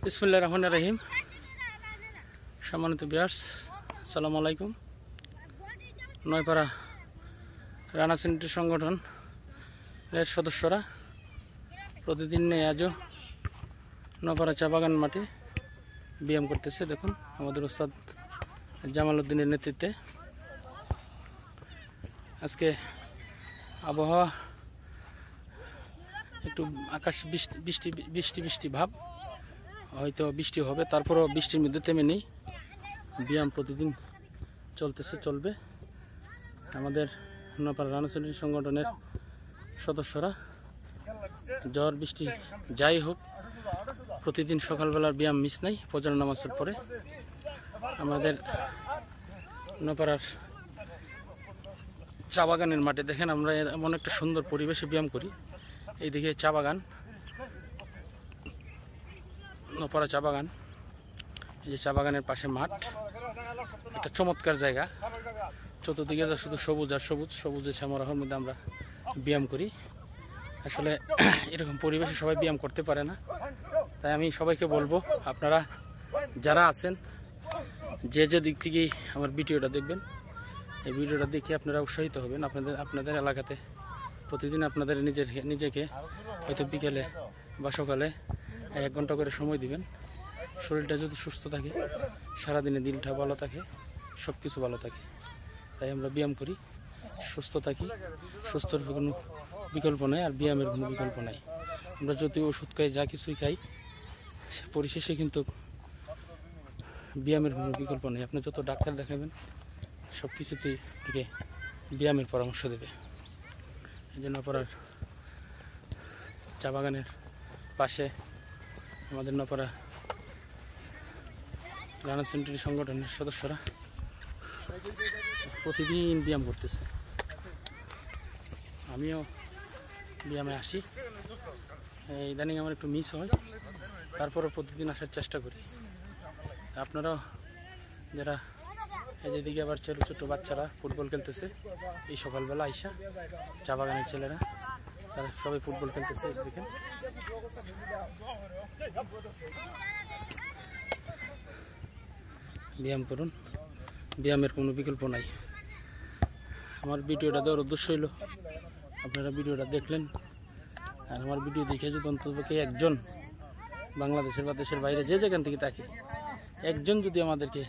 বিসমিল্লাহির রহমানির রহিম। সম্মানিত ভিউয়ার্স, আসসালামু আলাইকুম। নয়পাড়া রানা সেন্টার সংগঠনের সদস্যরা প্রতিদিন নেই আজও নয়পাড়া চা বাগান মাঠে ব্যায়াম করতেছে। দেখুন আমাদের ওস্তাদ জামাল উদ্দিনের নেতৃত্বে। আজকে আবহাওয়া একটু আকাশ বৃষ্টি ভাব, হয়তো বৃষ্টি হবে, তারপরও বৃষ্টির মধ্যে থেমে নেই, ব্যায়াম প্রতিদিন চলবে। আমাদের নয়পাড়া রানা সেন্টার সংগঠনের সদস্যরা ঝড় বৃষ্টি যাই হোক প্রতিদিন সকালবেলার ব্যায়াম মিস নাই। ফজর নামাজের পরে আমাদের নয়পাড়ার চা বাগানের মাঠে দেখেন আমরা এমন একটা সুন্দর পরিবেশে ব্যায়াম করি। এইদিকে চা বাগান, নয়পাড়া চা বাগান, এই যে চা বাগানের পাশে মাঠ, একটা চমৎকার জায়গা। চতুর্দিকে শুধু সবুজ আর সবুজ, সবুজের সমারোহের মধ্যে আমরা ব্যায়াম করি। আসলে এরকম পরিবেশে সবাই ব্যায়াম করতে পারে না, তাই আমি সবাইকে বলবো আপনারা যারা আছেন যে দিক থেকেই আমার ভিডিওটা দেখবেন, এই ভিডিওটা দেখে আপনারা উৎসাহিত হবেন। আপনাদের এলাকাতে প্রতিদিন আপনাদের নিজেকে হয়তো বিকেলে বা সকালে 1 ঘন্টা করে সময় দিবেন। শরীরটা যদি সুস্থ থাকে, সারাদিনে দিনটা ভালো থাকে, সব কিছু ভালো থাকে। তাই আমরা ব্যায়াম করি, সুস্থ থাকি। সুস্থর কোনো বিকল্প নাই, আর ব্যায়ামের কোনো বিকল্প নাই। আমরা যদি ওষুধ খাই, যা কিছুই খাই, পরিশেষে কিন্তু ব্যায়ামের কোনো বিকল্প নেই। আপনি যত ডাক্তার দেখাবেন সব কিছুতেই থেকে ব্যায়ামের পরামর্শ দেবে। এই জন্য নয়পাড়ার চা বাগানের পাশে আমাদের নয়পাড়া রানা সেন্টার সংগঠনের সদস্যরা প্রতিদিন ব্যায়াম করতেছে। আমিও ব্যায়ামে আসি, ইদানিং আমার একটু মিস হয়, তারপরে প্রতিদিন আসার চেষ্টা করি। আপনারাও যারা এই যেদিকে আবার ছোট বাচ্চারা ফুটবল খেলতেছে, এই সকালবেলা আইসা চা বাগানের ছেলেরা তারা সবাই ফুটবল খেলতেছে। দেখেন ব্যায়াম করুন, ব্যায়ামের কোনো বিকল্প নাই। আমার ভিডিওটা দেওয়ার উদ্দেশ্য হইল আপনারা ভিডিওটা দেখলেন, আর আমার ভিডিও দেখে যদি অন্ততপক্ষে একজন বাংলাদেশের বা দেশের বাইরে যে যেখান থেকে থাকে একজন যদি আমাদেরকে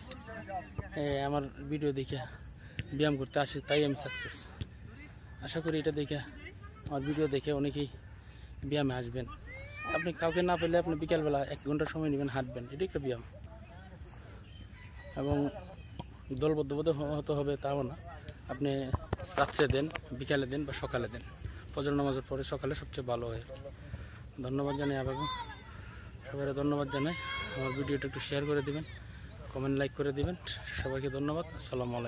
আমার ভিডিও দেখে ব্যায়াম করতে আসে, তাই আমি সাকসেস। আশা করি এটা দেখে, আমার ভিডিও দেখে অনেকেই ব্যায়ামে আসবেন। আপনি কাউকে না পেলে আপনি বিকালবেলা 1 ঘন্টা সময় নেবেন, হাঁটবেন, এটি একটা ব্যায়াম। এবং দলবদ্ধভাবে হতে হবে তাও না, আপনি রাত্রে দেন, বিকালে দেন বা সকালে দেন। ফজর নামাজের পরে সকালে সবচেয়ে ভালো হয়। ধন্যবাদ জানাই আপনাকে, সবাই ধন্যবাদ জানাই। আমার ভিডিওটা একটু শেয়ার করে দিবেন, কমেন্ট লাইক করে দিবেন। সবাইকে ধন্যবাদ। আসসালামু আলাইকুম।